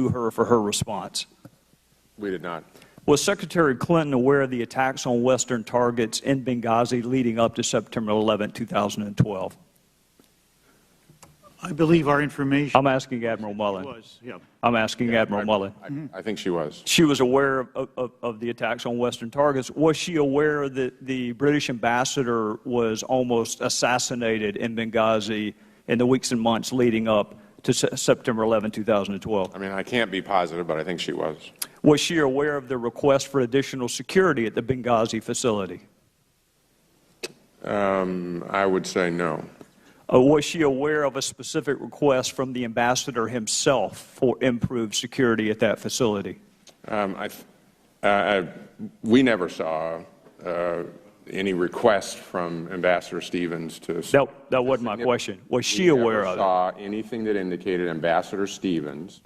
her for her response? We did not. Was Secretary Clinton aware of the attacks on Western targets in Benghazi leading up to September 11, 2012? I believe our information. I'm asking Admiral Mullen. Yeah. I'm asking Admiral Mullen. I think she was. She was aware of the attacks on Western targets. Was she aware that the British ambassador was almost assassinated in Benghazi in the weeks and months leading up to September 11, 2012? I mean, I can't be positive, but I think she was. Was she aware of the request for additional security at the Benghazi facility? I would say no. Was she aware of a specific request from the ambassador himself for improved security at that facility? We never saw any request from Ambassador Stevens to. That wasn't my question. Was she aware of it? We never saw anything that indicated Ambassador Stevens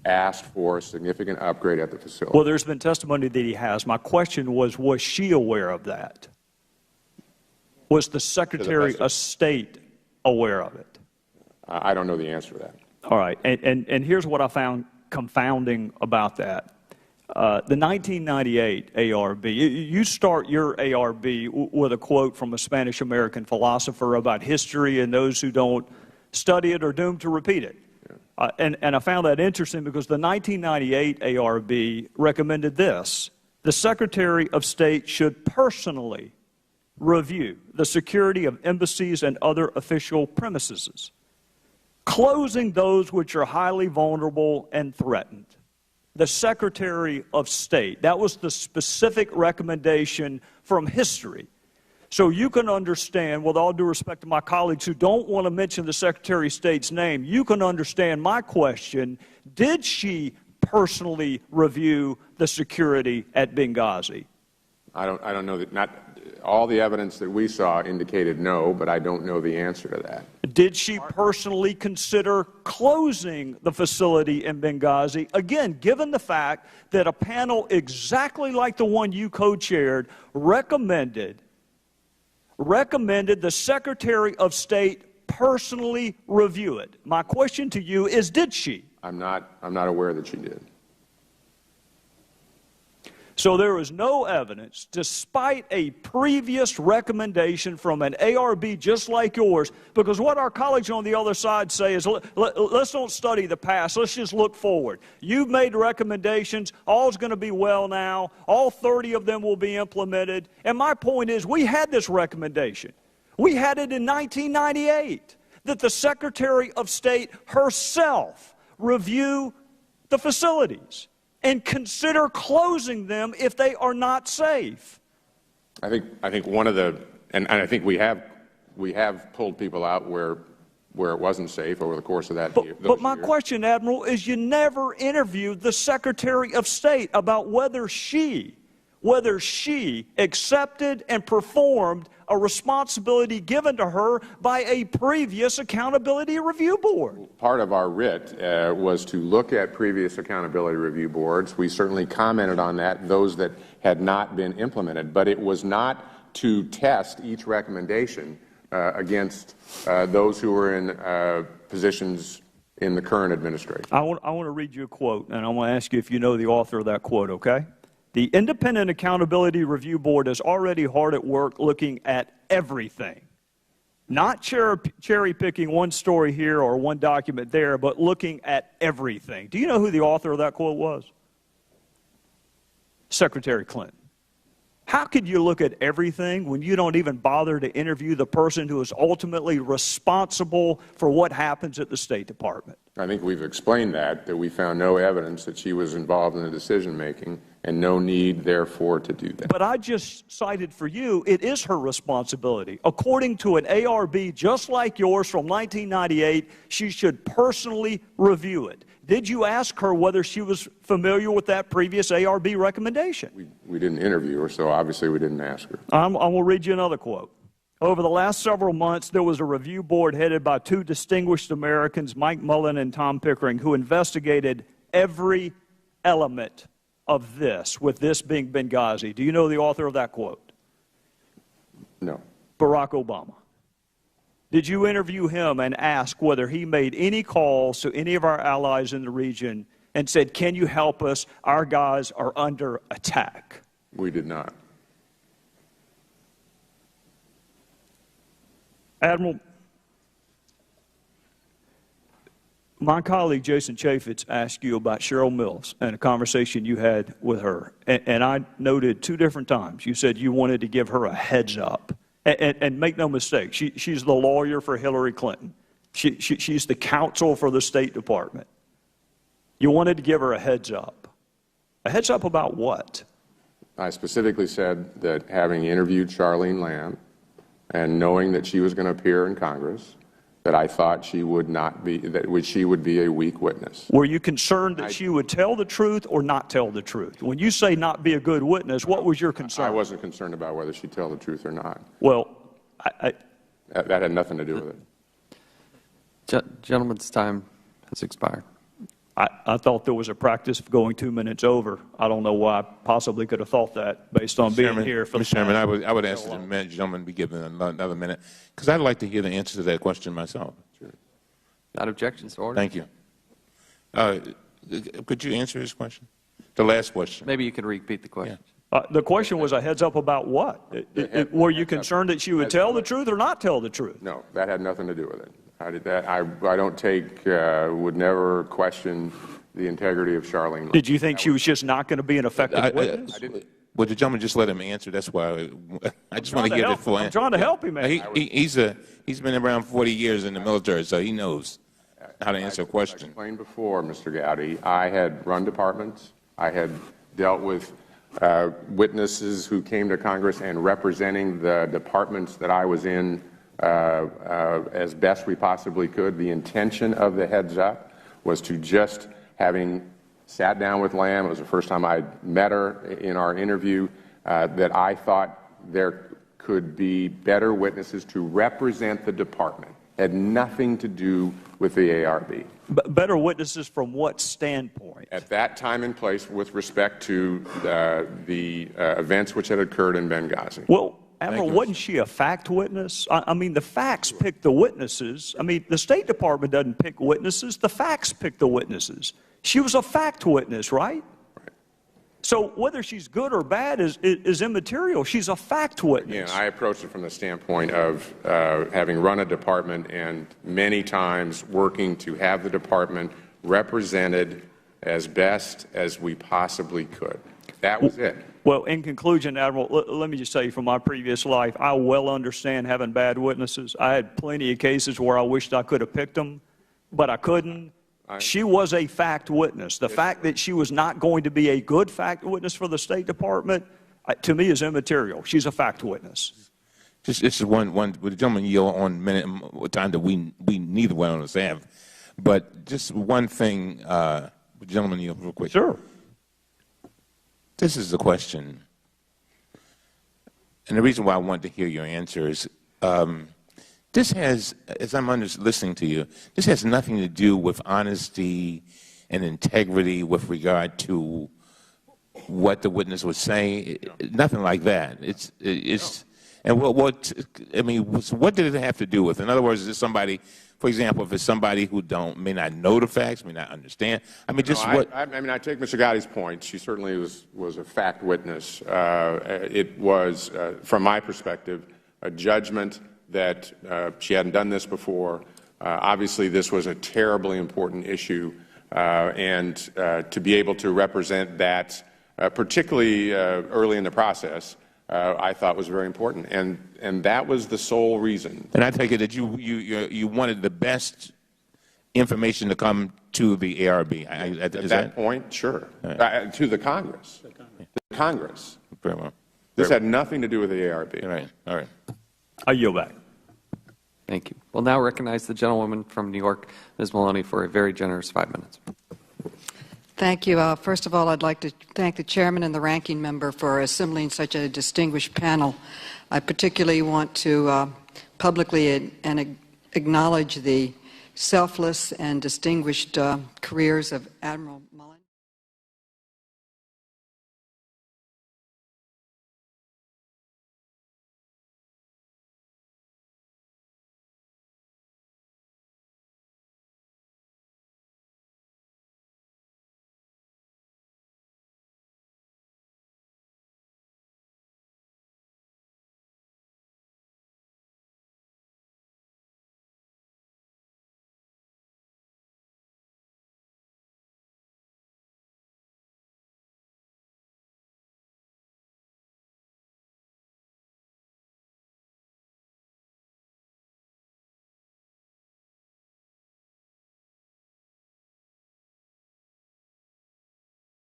asked for a significant upgrade at the facility. Well, there's been testimony that he has. My question was she aware of that? Was the Secretary of State aware of it? I don't know the answer to that. All right, and here's what I found confounding about that. The 1998 ARB, you start your ARB with a quote from a Spanish-American philosopher about history, and those who don't study it are doomed to repeat it. Yeah. And I found that interesting because the 1998 ARB recommended this: the Secretary of State should personally review the security of embassies and other official premises, closing those which are highly vulnerable and threatened. The Secretary of State, that was the specific recommendation from history. So you can understand, with all due respect to my colleagues who don't want to mention the Secretary of State's name, you can understand my question: did she personally review the security at Benghazi? I don't know that. Not all the evidence that we saw indicated no, but I don't know the answer to that. Did she personally consider closing the facility in Benghazi? Again, given the fact that a panel exactly like the one you co-chaired recommended the Secretary of State personally review it. My question to you is, did she? I'm not aware that she did. So there is no evidence, despite a previous recommendation from an ARB just like yours, because what our colleagues on the other side say is, let's don't study the past, let's just look forward. You've made recommendations, all's going to be well now, all 30 of them will be implemented, and my point is, we had this recommendation. We had it in 1998, that the Secretary of State herself review the facilities and consider closing them if they are not safe. I think one of the, and I think we have pulled people out where it wasn't safe over the course of that. But my question, Admiral, is you never interviewed the Secretary of State about whether she accepted and performed a responsibility given to her by a previous accountability review board. Part of our writ was to look at previous accountability review boards. We certainly commented on that, those that had not been implemented, but it was not to test each recommendation against those who were in positions in the current administration. I want to read you a quote, and I want to ask you if you know the author of that quote, okay? The Independent Accountability Review Board is already hard at work looking at everything. Not cherry-picking one story here or one document there, but looking at everything. Do you know who the author of that quote was? Secretary Clinton. How could you look at everything when you don't even bother to interview the person who is ultimately responsible for what happens at the State Department? I think we've explained that we found no evidence that she was involved in the decision-making and no need, therefore, to do that. But I just cited for you, it is her responsibility. According to an ARB just like yours from 1998, she should personally review it. Did you ask her whether she was familiar with that previous ARB recommendation? We didn't interview her, so obviously we didn't ask her. I will read you another quote. Over the last several months, there was a review board headed by two distinguished Americans, Mike Mullen and Tom Pickering, who investigated every element of this, with this being Benghazi. Do you know the author of that quote? No. Barack Obama. Did you interview him and ask whether he made any calls to any of our allies in the region and said, can you help us? Our guys are under attack. We did not. Admiral, my colleague Jason Chaffetz asked you about Cheryl Mills and a conversation you had with her. And I noted 2 different times. You said you wanted to give her a heads up. And make no mistake, she's the lawyer for Hillary Clinton. She's the counsel for the State Department. You wanted to give her a heads up. A heads up about what? I specifically said that having interviewed Charlene Lamb and knowing that she was going to appear in Congress, that I thought she would not be, that she would be a weak witness. Were you concerned that she would tell the truth or not tell the truth? When you say not be a good witness, what was your concern? I wasn't concerned about whether she'd tell the truth or not. Well, that had nothing to do with it. Gentleman's time has expired. I thought there was a practice of going 2 minutes over. I don't know why I possibly could have thought that based on being here for the Mr. Chairman, I would ask the gentleman to be given another minute, because I'd like to hear the answer to that question myself. Sure. Not objections to order. Thank you. Could you answer his question? The last question. Maybe you could repeat the question. Yeah. The question was a heads up about what? Were you concerned that she would tell the truth or not tell the truth? No, that had nothing to do with it. I don't take, would never question the integrity of Charlene. Did you think she was just not going to be an effective witness? Would the gentleman just let him answer? That's why I just want to hear the full answer. I'm trying to help him, man. He's been around 40 years in the military, so he knows how to answer a question. I explained before, Mr. Gowdy, I had run departments. I had dealt with witnesses who came to Congress and representing the departments that I was in as best we possibly could. The intention of the heads up was to just, having sat down with Lamb, it was the first time I met her in our interview, that I thought there could be better witnesses to represent the department. Had nothing to do with the ARB. Better witnesses from what standpoint? At that time and place with respect to the events which had occurred in Benghazi. Well, Admiral, wasn't she a fact witness? I mean, the facts pick the witnesses. I mean, the State Department doesn't pick witnesses. The facts pick the witnesses. She was a fact witness, right? Right. So whether she's good or bad is immaterial. She's a fact witness. Yeah, I approached it from the standpoint of having run a department and many times working to have the department represented as best as we possibly could. That was it. Well, in conclusion, Admiral, let me just say from my previous life, I well understand having bad witnesses. I had plenty of cases where I wished I could have picked them, but I couldn't. She was a fact witness. The fact that she was not going to be a good fact witness for the State Department, to me, is immaterial. She's a fact witness. This is one. Would the gentleman yield on minute time that we neither one of us have? But just one thing, would the gentleman yield real quick? Sure. This is the question, and the reason why I want to hear your answer is this has, as I'm listening to you, this has nothing to do with honesty and integrity with regard to what the witness was saying. Nothing like that. And what did it have to do with? In other words, is it somebody? For example, if it's somebody who may not know the facts, may not understand. I mean, just what? I take Mr. Gowdy's point. She certainly was a fact witness. It was, from my perspective, a judgment that she hadn't done this before. Obviously, this was a terribly important issue, and to be able to represent that, particularly early in the process, I thought was very important, and that was the sole reason. And I take it that you wanted the best information to come to the ARB. At that point, sure. To the Congress. The Congress. Very well. This had nothing to do with the ARB. All right. All right. I yield back. Thank you. We'll now recognize the gentlewoman from New York, Ms. Maloney, for a very generous 5 minutes. Thank you. First of all, I'd like to thank the chairman and the ranking member for assembling such a distinguished panel. I particularly want to publicly acknowledge the selfless and distinguished careers of Admiral Mullen.